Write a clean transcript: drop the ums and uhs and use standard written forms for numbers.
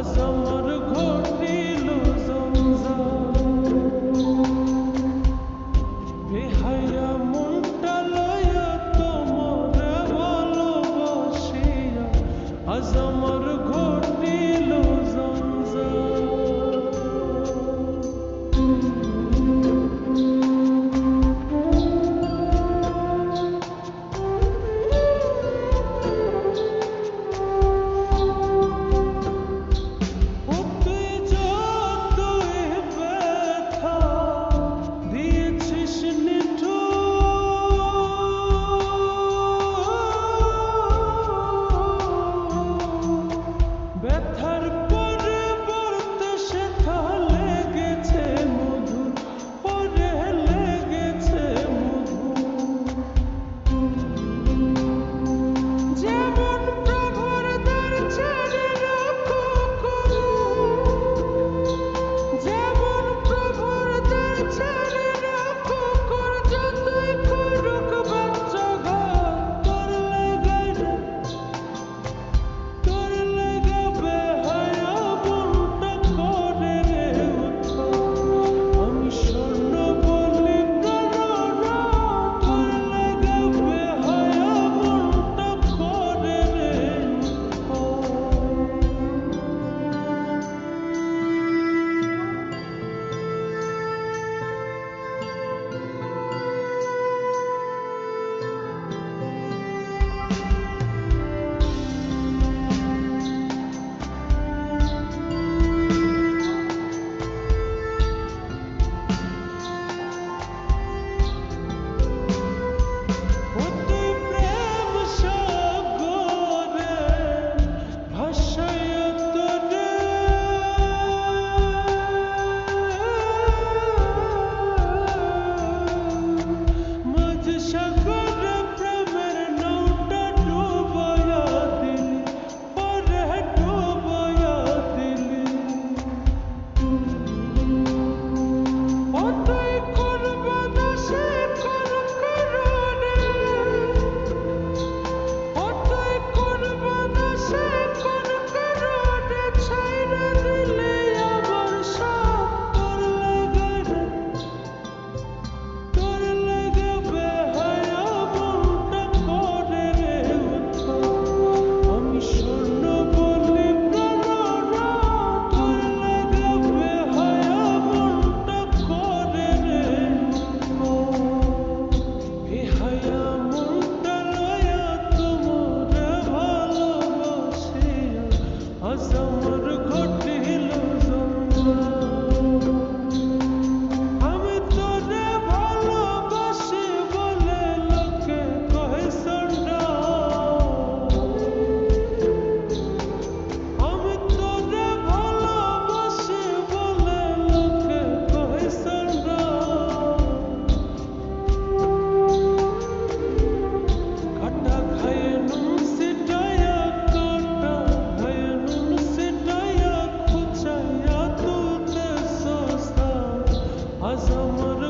আমার ঘটিল জঞ্জাল বেহায়া মনটা লইয়া তোমারে ভালোবাসিয়া আজ আমার ঘটিল জঞ্জাল ব্যথার পরিবর্তে সেথা লেগেছে মধু পরে লেগেছে মধু যেমন প্রভুর দ্বার ছেড়ে রাখো করু যেমন প্রভুর দ্বার ছেড়ে রাখো কর যতই করুক বাচ্চা ঘর তোর লেগে আমার ঘটিল আমি তোরে ভালোবাসি বলে লোকে কহে সন্ডা আমি তোরে ভালোবাসি বলে লোকে কহে সন্ডা কাটা খায় নুন সিটায়া কাটা খায় নুন সিটায়া খুচায়া তুলতে সস্তা আজ আমার